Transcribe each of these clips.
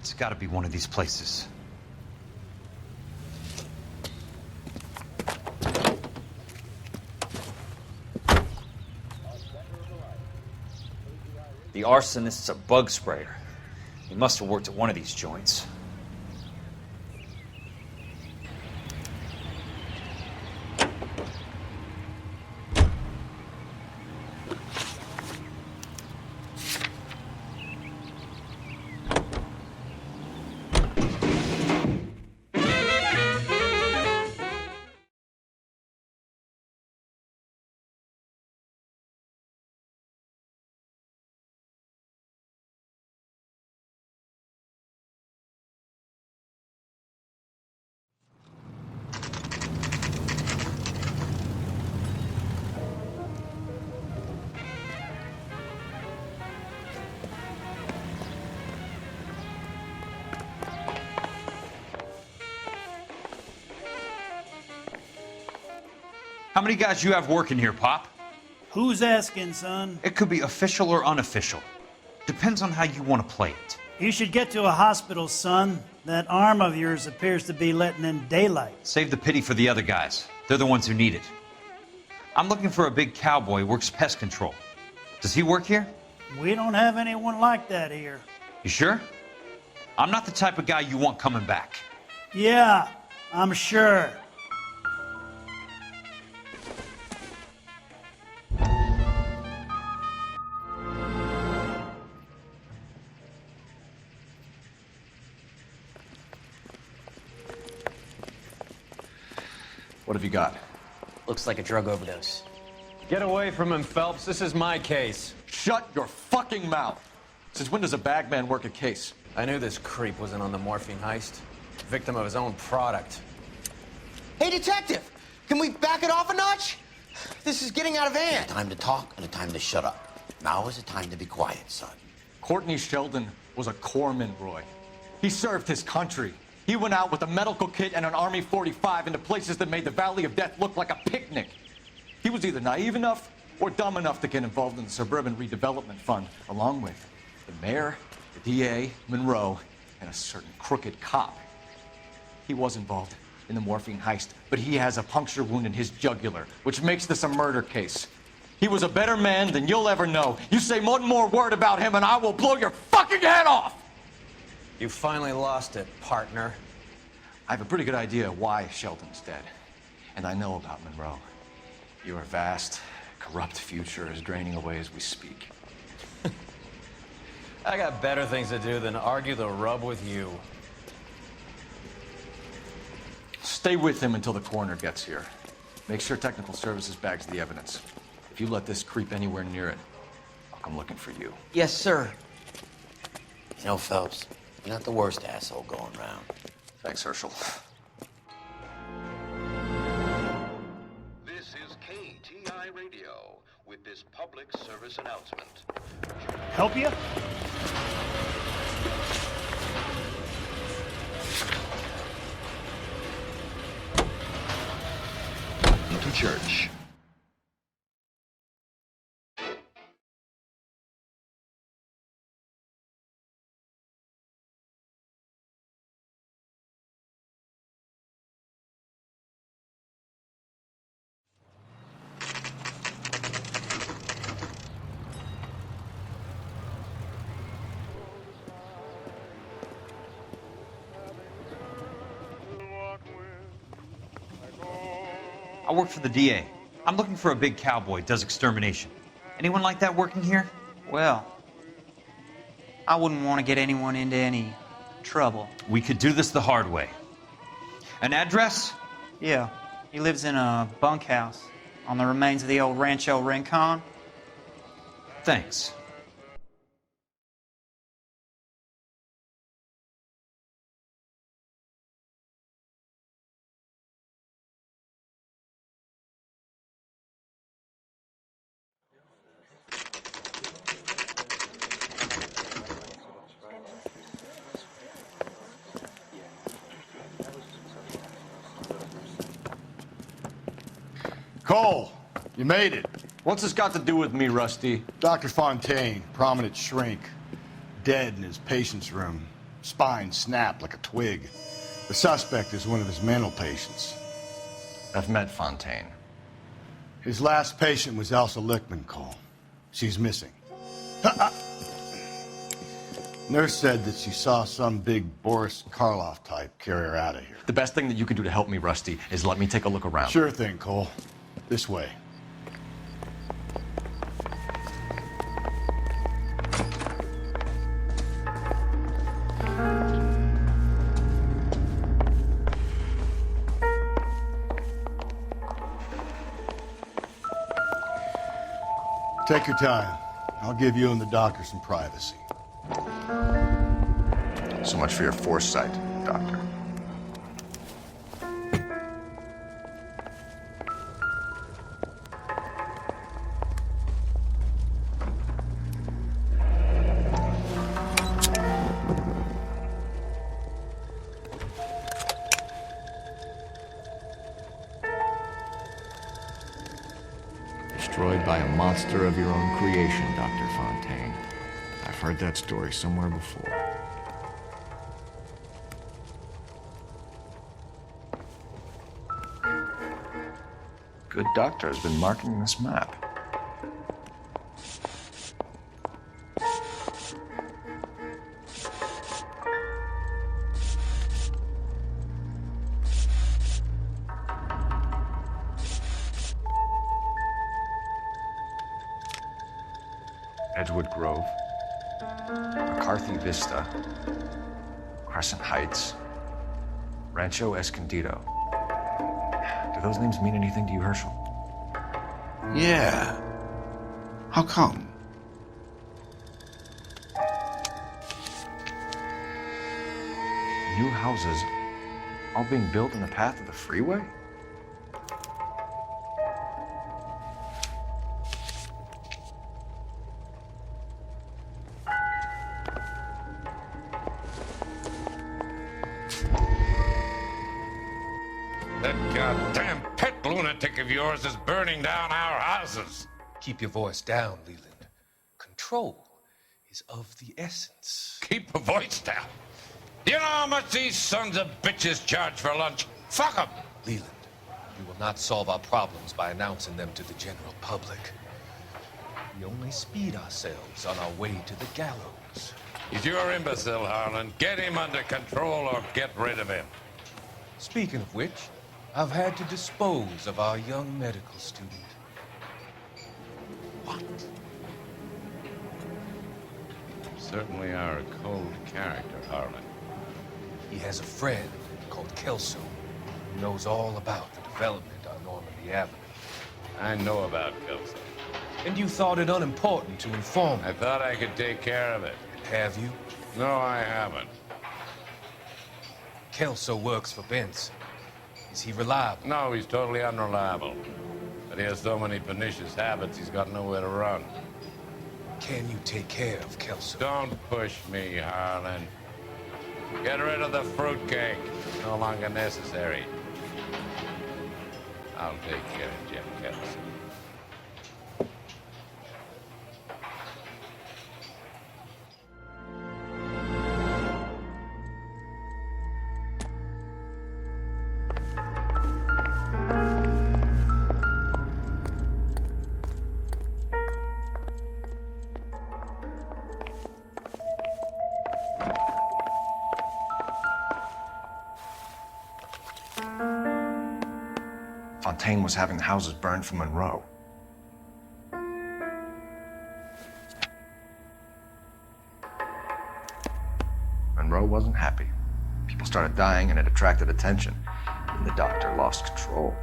It's gotta be one of these places. The arsonist's a bug sprayer. He must have worked at one of these joints. How many guys you have working here, Pop? Who's asking, son? It could be official or unofficial. Depends on how you want to play it. You should get to a hospital, son. That arm of yours appears to be letting in daylight. Save the pity for the other guys. They're the ones who need it. I'm looking for a big cowboy who works pest control. Does he work here? We don't have anyone like that here. You sure? I'm not the type of guy you want coming back. Yeah, I'm sure. What have you got? Looks like a drug overdose. Get away from him, Phelps. This is my case. Shut your fucking mouth! Since when does a bagman work a case? I knew this creep wasn't on the morphine heist. Victim of his own product. Hey, detective! Can we back it off a notch? This is getting out of hand. A time to talk and a time to shut up. Now is the time to be quiet, son. Courtney Sheldon was a corpsman, Roy. He served his country. He went out with a medical kit and an Army 45 into places that made the Valley of Death look like a picnic. He was either naive enough or dumb enough to get involved in the Suburban Redevelopment Fund, along with the mayor, the DA, Monroe, and a certain crooked cop. He was involved in the morphine heist, but he has a puncture wound in his jugular, which makes this a murder case. He was a better man than you'll ever know. You say one more word about him and I will blow your fucking head off! You finally lost it, partner. I have a pretty good idea why Sheldon's dead. And I know about Monroe. Your vast, corrupt future is draining away as we speak. I got better things to do than argue the rub with you. Stay with him until the coroner gets here. Make sure technical services bags the evidence. If you let this creep anywhere near it, I'll come looking for you. Yes, sir. You know, Phelps, you're not the worst asshole going around. Thanks, Herschel. This is KTI Radio with this public service announcement. Help you? Into church. I work for the DA. I'm looking for a big cowboy who does extermination. Anyone like that working here? Well, I wouldn't want to get anyone into any trouble. We could do this the hard way. An address? Yeah, he lives in a bunkhouse on the remains of the old Rancho Rincon. Thanks. Cole, you made it. What's this got to do with me, Rusty? Dr. Fontaine, prominent shrink, dead in his patient's room. Spine snapped like a twig. The suspect is one of his mental patients. I've met Fontaine. His last patient was Elsa Lichtman, Cole. She's missing. Nurse said that she saw some big Boris Karloff type carry her out of here. The best thing that you can do to help me, Rusty, is let me take a look around. Sure thing, Cole. This way. Take your time. I'll give you and the doctor some privacy. So much for your foresight, Doctor. Destroyed by a monster of your own creation, Dr. Fontaine. I've heard that story somewhere before. Good doctor has been marking this map. Edgewood Grove, McCarthy Vista, Crescent Heights, Rancho Escondido. Do those names mean anything to you, Herschel? Yeah. How come? New houses, all being built in the path of the freeway? That goddamn pet lunatic of yours is burning down our houses. Keep your voice down, Leland. Control is of the essence. Keep your voice down. You know how much these sons of bitches charge for lunch? Fuck them. Leland, we will not solve our problems by announcing them to the general public. We only speed ourselves on our way to the gallows. He's your imbecile, Harlan. Get him under control or get rid of him. Speaking of which, I've had to dispose of our young medical student. What? Certainly are a cold character, Harlan. He has a friend called Kelso who knows all about the development on Normandy Avenue. I know about Kelso. And you thought it unimportant to inform me. I thought I could take care of it. Have you? No, I haven't. Kelso works for Benson. Is he reliable? No, he's totally unreliable. But he has so many pernicious habits, he's got nowhere to run. Can you take care of Kelso? Don't push me, Harlan. Get rid of the fruitcake. It's no longer necessary. I'll take care of Jim Kelso. Fontaine was having the houses burned for Monroe. Monroe wasn't happy. People started dying and it attracted attention. And the doctor lost control.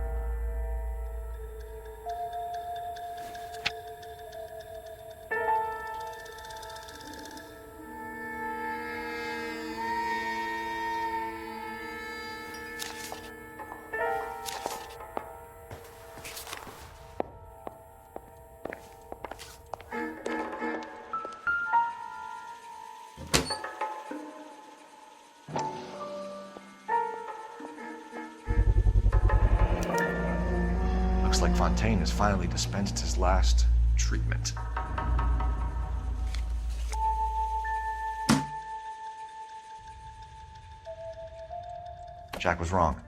like Fontaine has finally dispensed his last treatment. Jack was wrong.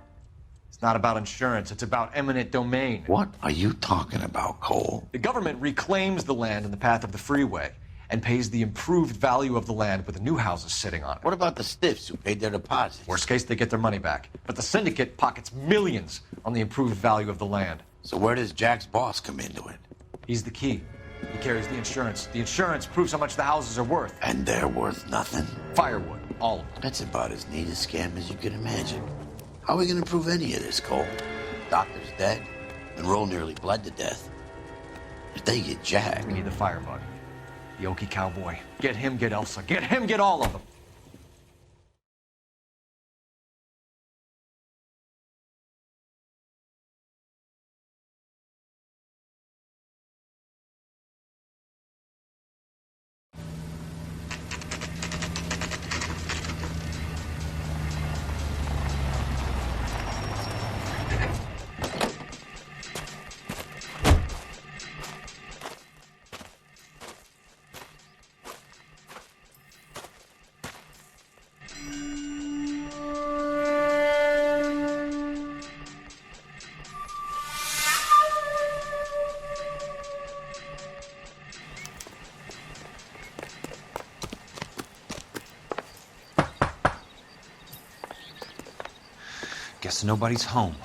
It's not about insurance, it's about eminent domain. What are you talking about, Cole? The government reclaims the land in the path of the freeway and pays the improved value of the land with the new houses sitting on it. What about the stiffs who paid their deposits? Worst case, they get their money back. But the syndicate pockets millions on the improved value of the land. So where does Jack's boss come into it? He's the key. He carries the insurance. The insurance proves how much the houses are worth. And they're worth nothing? Firewood, all of them. That's about as neat a scam as you can imagine. How are we going to prove any of this, Cole? Doctor's dead. Monroe nearly bled to death. If they get Jack... We need the firebug. The Okie cowboy. Get him, get Elsa. Get him, get all of them. Guess nobody's home.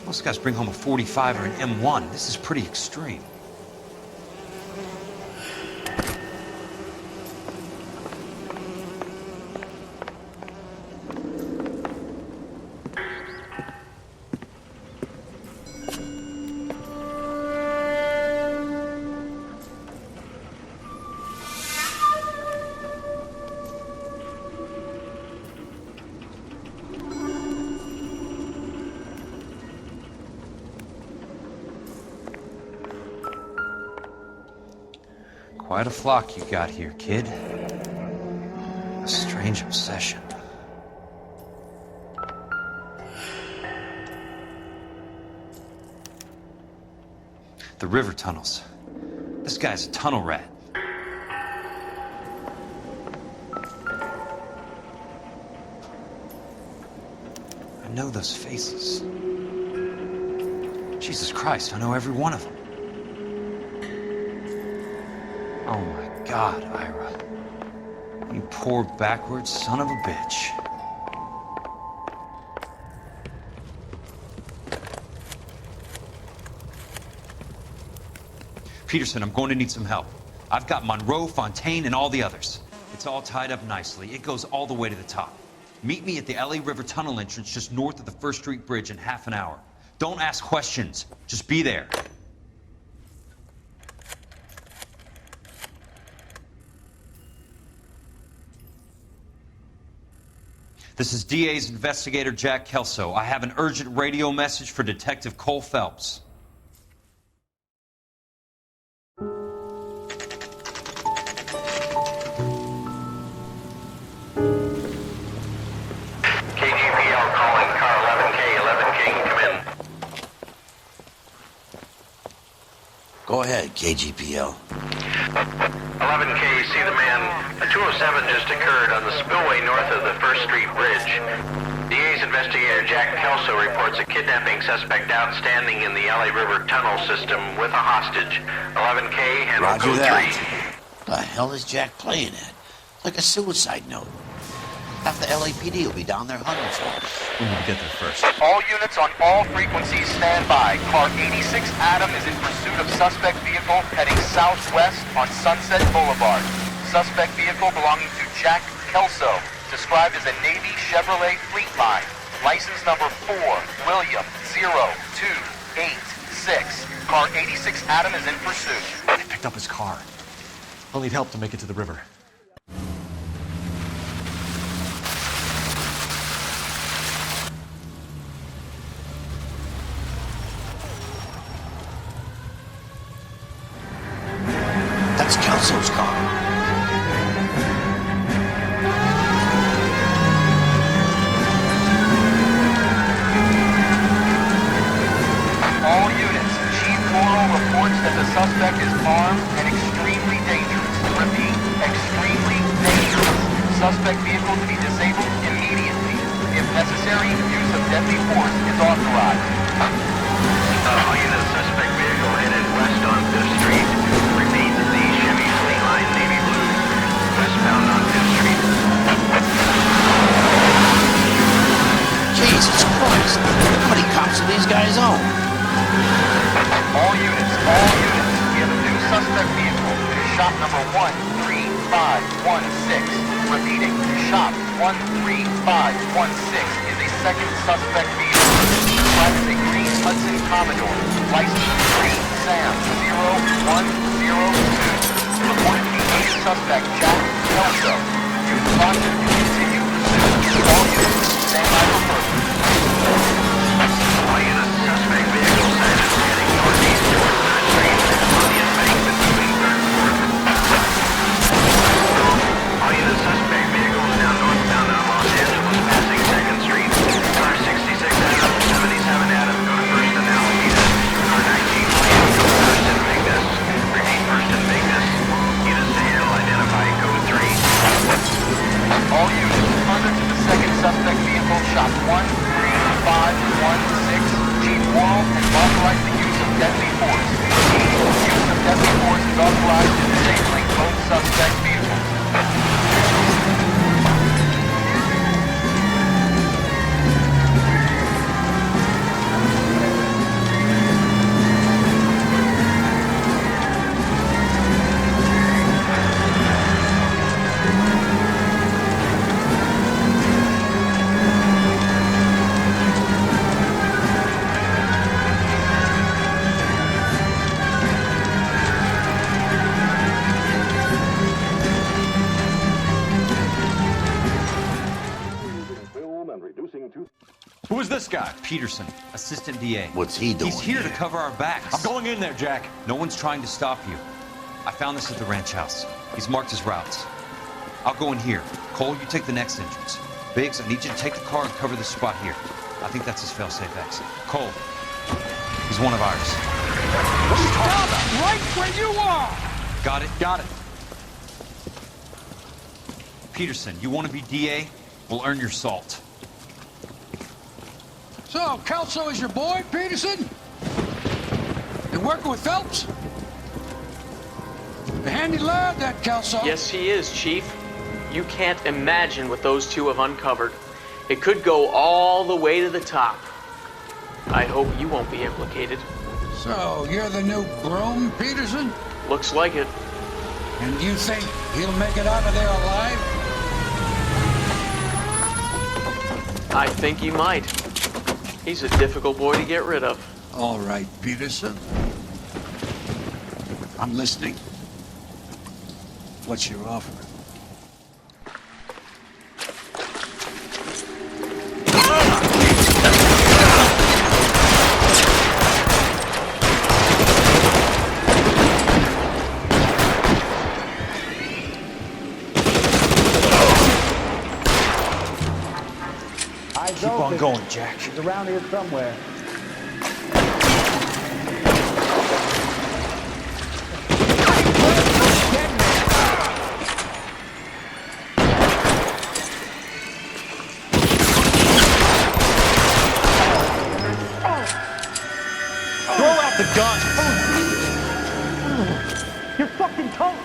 Most guys bring home a 45 or an M1. This is pretty extreme. Quite a flock you got here, kid. A strange obsession. The river tunnels. This guy's a tunnel rat. I know those faces. Jesus Christ, I know every one of them. Oh my God, Ira. You poor backwards son of a bitch. Peterson, I'm going to need some help. I've got Monroe, Fontaine, and all the others. It's all tied up nicely. It goes all the way to the top. Meet me at the LA River Tunnel entrance just north of the First Street Bridge in half an hour. Don't ask questions. Just be there. This is DA's investigator Jack Kelso. I have an urgent radio message for Detective Cole Phelps. KGPL calling car 11K, 11K, come in. Go ahead, KGPL. 11K, see the man. A 207 just occurred on the spillway north of the First Street Bridge. DA's investigator Jack Kelso reports a kidnapping suspect outstanding in the LA River tunnel system with a hostage. 11K, handle Roger code that. 3. The hell is Jack playing at? Like a suicide note. Half the LAPD will be down there hunting for us. We need to get there first. All units on all frequencies stand by. Car 86 Adam is in pursuit of suspect vehicle heading southwest on Sunset Boulevard. Suspect vehicle belonging to Jack Kelso, described as a Navy Chevrolet Fleetline. License number 4, William 0286. Car 86 Adam is in pursuit. They picked up his car. I'll need help to make it to the river. That's Kelso's car. suspect vehicle to be disabled immediately. If necessary, use of deadly force is authorized. All units, suspect vehicle headed west on 5th Street. Repeat, the Chevy Fleet Line Navy Blue. Westbound on 5th Street. Jesus Christ! How many cops do these guys own? All units, we have a new suspect vehicle. It is shop number 13516. Repeating, shop 13516 is a second suspect vehicle. Described as a green Hudson Commodore. License green Sam 0102. Reported to be a suspect Jack Kelso. Use caution to continue pursuit. All units, stand by for further. All units, suspect vehicle sighted heading northeast towards 9th Street on the embankment moving 3rd and 4th. All units, suspect vehicles now northbound on Los Angeles passing 2nd Street. Car 66 Adam, 77 Adam, go to 1st and Alameda. Car 19 William, go to 1st and Vignes. Repeat 1st and Vignes. Units to handle identify code 3. All units, further to the second suspect vehicle, shop 13516. Chief Worrell has authorized the use of deadly force. Use of deadly force is authorized in disabling both suspect vehicles. Who is this guy? Peterson, assistant DA. What's he doing He's here to cover our backs. I'm going in there, Jack. No one's trying to stop you. I found this at the ranch house. He's marked his routes. I'll go in here. Cole, you take the next entrance. Biggs, I need you to take the car and cover this spot here. I think that's his fail-safe exit. Cole, he's one of ours. What are you talking about? Right where you are! Got it? Got it. Peterson, you want to be DA? We'll earn your salt. So, Kelso is your boy, Peterson? You working with Phelps? A handy lad, that Kelso. Yes, he is, Chief. You can't imagine what those two have uncovered. It could go all the way to the top. I hope you won't be implicated. So, you're the new groom, Peterson? Looks like it. And you think he'll make it out of there alive? I think he might. He's a difficult boy to get rid of. All right, Peterson. I'm listening. What's your offer? Keep on going, Jack. He's around here somewhere. Throw out the gun! Your fucking coat!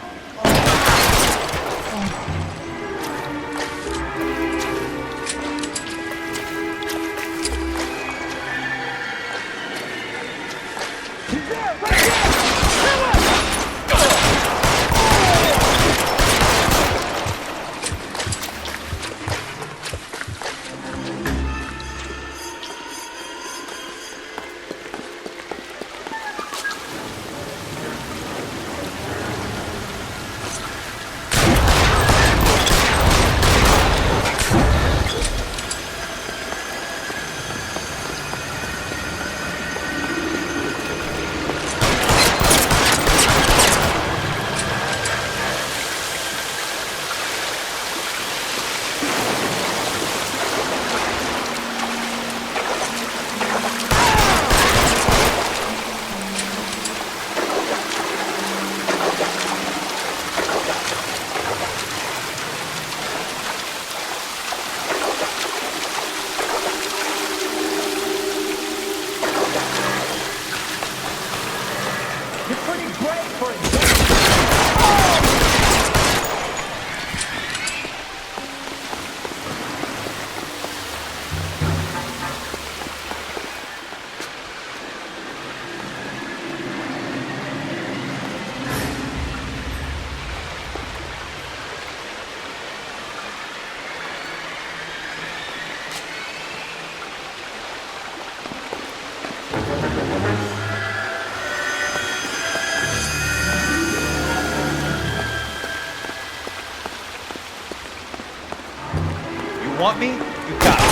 want me, you got me.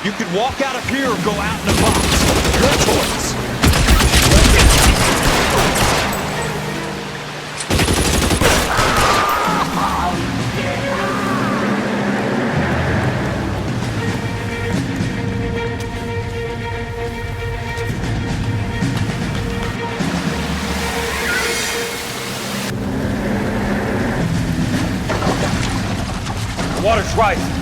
You could walk out of here or go out in a box. Your choice. The water's rising.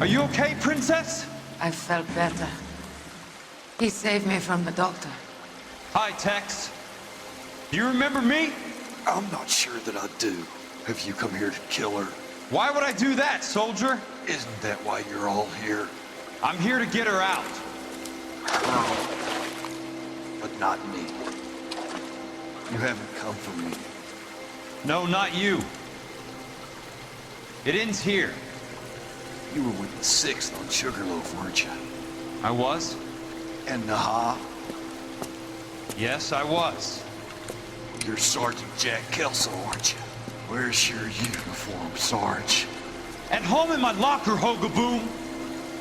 Are you okay, Princess? I felt better. He saved me from the doctor. Hi, Tex. Do you remember me? I'm not sure that I do. Have you come here to kill her? Why would I do that, soldier? Isn't that why you're all here? I'm here to get her out. But not me. You haven't come for me. No, not you. It ends here. You were with the 6th on Sugarloaf, weren't you? I was? And Naha? Yes, I was. You're Sergeant Jack Kelso, aren't you? Where's your uniform, Sarge? At home in my locker, Hogaboom.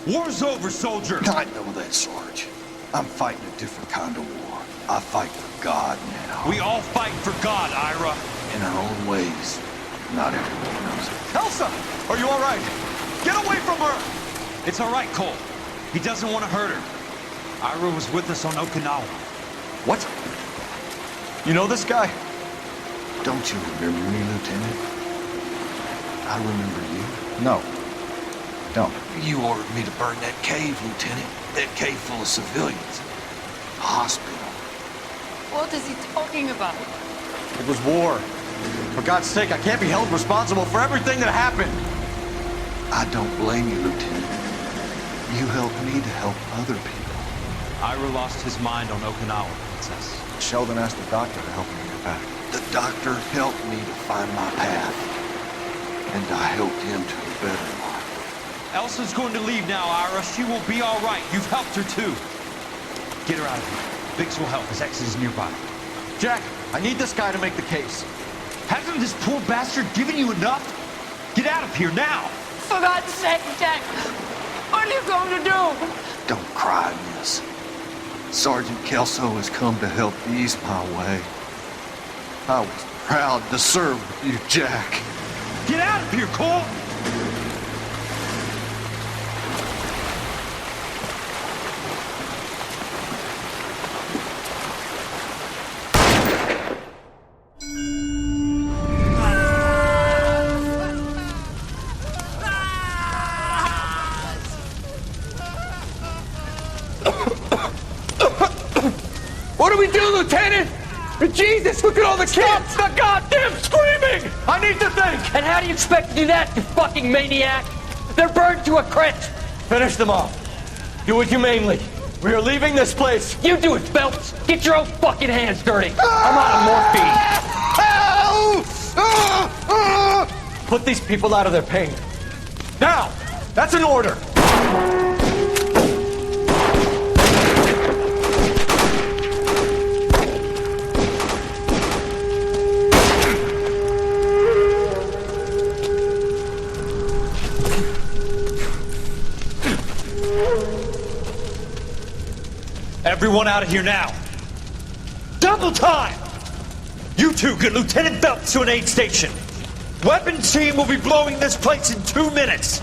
War's over, soldier. I know that, Sarge. I'm fighting a different kind of war. I fight for God now. We all fight for God, Ira. In our own ways. Not everyone knows it. Elsa! Are you all right? Get away from her! It's all right, Cole. He doesn't want to hurt her. Ira was with us on Okinawa. What? You know this guy? Don't you remember me, Lieutenant? I remember you. No. Don't. You ordered me to burn that cave, Lieutenant. That cave full of civilians. A hospital. What is he talking about? It was war. For God's sake, I can't be held responsible for everything that happened. I don't blame you, Lieutenant. You helped me to help other people. Ira lost his mind on Okinawa, Princess. Sheldon asked the doctor to help me get back. The doctor helped me to find my path. And I helped him to a better life. Elsa's going to leave now, Ira. She will be all right. You've helped her, too. Get her out of here. Biggs will help. His exit is nearby. Jack, I need this guy to make the case. Hasn't this poor bastard given you enough? Get out of here now! For God's sake, Jack! What are you going to do? Don't cry, miss. Sergeant Kelso has come to help ease my way. I was proud to serve with you, Jack. Get out of here, Cole! What do we do, Lieutenant? Jesus, look at all the kids! Stop the goddamn screaming! I need to think! And how do you expect to do that, you fucking maniac? They're burned to a crisp! Finish them off. Do it humanely. We are leaving this place. You do it, Phelps! Get your own fucking hands dirty! I'm out of morphine! Put these people out of their pain. Now! That's an order! Everyone out of here now! Double time! You two get Lieutenant Phelps to an aid station. Weapons team will be blowing this place in 2 minutes.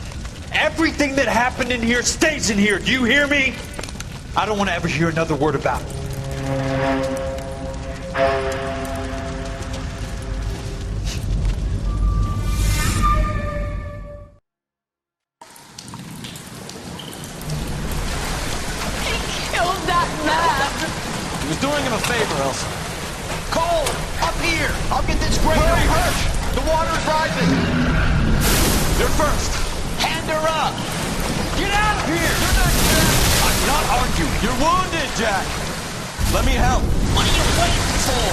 Everything that happened in here stays in here. Do you hear me? I don't want to ever hear another word about it. He was doing him a favor, Elsa. Cole, up here. I'll get this grader. Hurry, Hirsch! The water is rising. You're first. Hand her up. Get out of here! You're not Jack. I'm not arguing. You're wounded, Jack. Let me help. What are you waiting for?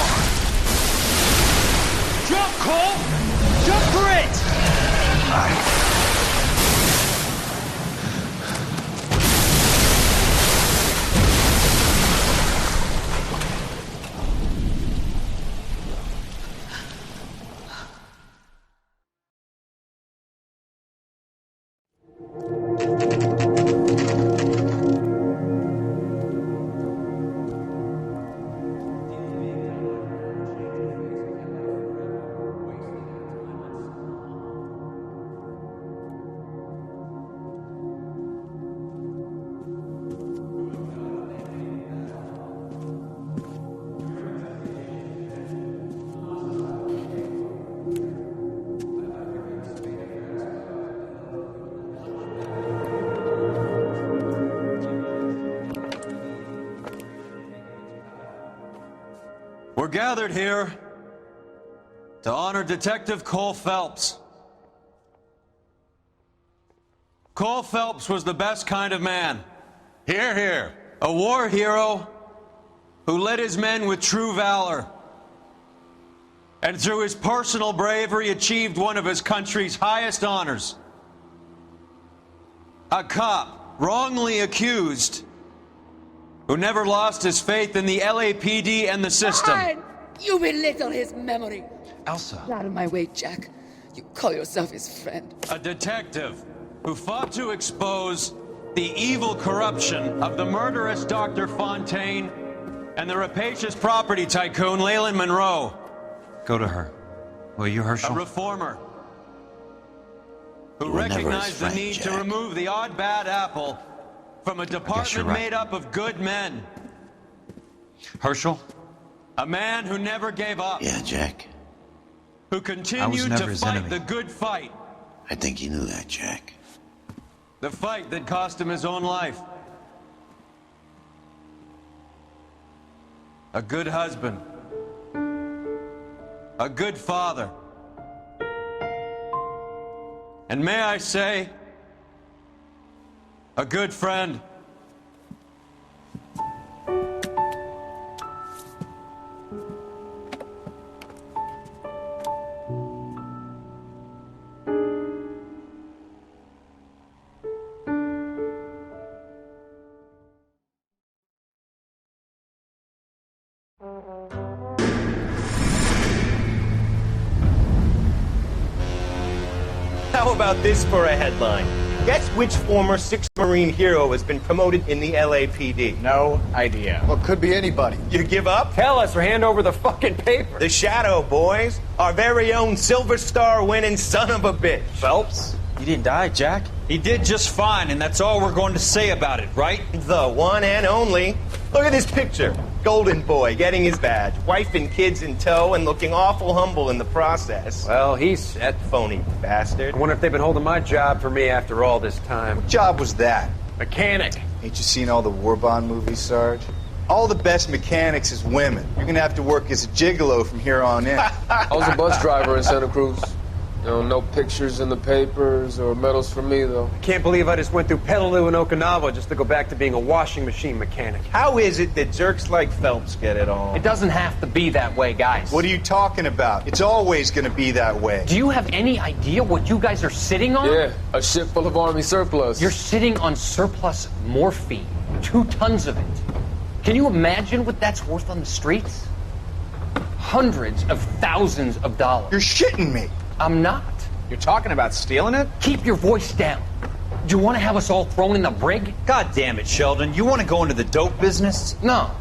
Jump, Cole! Jump for it! We're gathered here to honor Detective Cole Phelps. Cole Phelps was the best kind of man. Hear, hear. A war hero who led his men with true valor. And through his personal bravery achieved one of his country's highest honors. A cop wrongly accused who never lost his faith in the LAPD and the system. Fine. You belittle his memory. Elsa. Get out of my way, Jack. You call yourself his friend. A detective who fought to expose the evil corruption of the murderous Dr. Fontaine and the rapacious property tycoon Leyland Monroe. Go to her. Will you, Herschel? A reformer who recognized the need to remove the odd bad apple from a department made up of good men. Herschel? A man who never gave up. Yeah, Jack. Who continued to fight the good fight. I think you knew that, Jack. The fight that cost him his own life. A good husband. A good father. And may I say, a good friend. about this for a headline? Guess which former 6th Marine hero has been promoted in the LAPD? No idea. Well, could be anybody. You give up? Tell us or hand over the fucking paper. The Shadow, boys. Our very own Silver Star winning son of a bitch. Phelps? You didn't die, Jack. He did just fine, and that's all we're going to say about it, right? The one and only. Look at this picture. Golden boy getting his badge, wife and kids in tow, and looking awful humble in the process. Well, he's set. Phony bastard. I wonder if they've been holding my job for me after all this time. What job was that? Mechanic. Ain't you seen all the war bond movies, Sarge? All the best mechanics is women. You're gonna have to work as a gigolo from here on in. I was a bus driver in Santa Cruz. You know, no pictures in the papers or medals for me, though. I can't believe I just went through Petaloo and Okinawa just to go back to being a washing machine mechanic. How is it that jerks like Phelps get it all? It doesn't have to be that way, guys. What are you talking about? It's always gonna be that way. Do you have any idea what you guys are sitting on? Yeah, a ship full of Army surplus. You're sitting on surplus morphine. 2 tons of it. Can you imagine what that's worth on the streets? Hundreds of thousands of dollars. You're shitting me. I'm not. You're talking about stealing it? Keep your voice down. Do you want to have us all thrown in the brig? God damn it, Sheldon. You want to go into the dope business? No.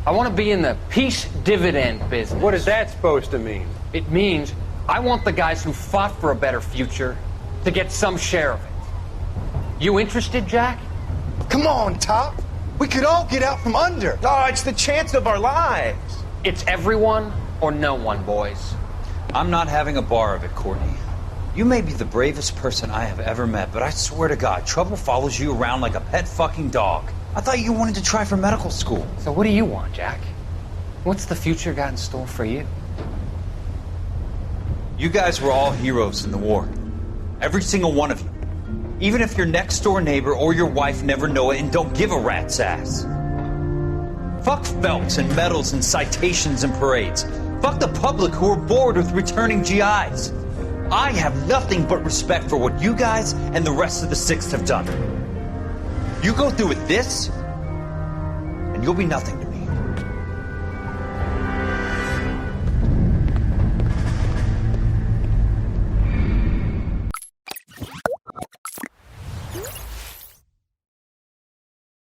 I want to be in the peace dividend business. What is that supposed to mean? It means I want the guys who fought for a better future to get some share of it. You interested, Jack? Come on, Top. We could all get out from under. Oh, it's the chance of our lives. It's everyone or no one, boys. I'm not having a bar of it, Courtney. You may be the bravest person I have ever met, but I swear to God, trouble follows you around like a pet fucking dog. I thought you wanted to try for medical school. So what do you want, Jack? What's the future got in store for you? You guys were all heroes in the war. Every single one of you. Even if your next door neighbor or your wife never know it and don't give a rat's ass. Fuck Phelps and medals and citations and parades. Fuck the public who are bored with returning GIs. I have nothing but respect for what you guys and the rest of the 6th have done. You go through with this, and you'll be nothing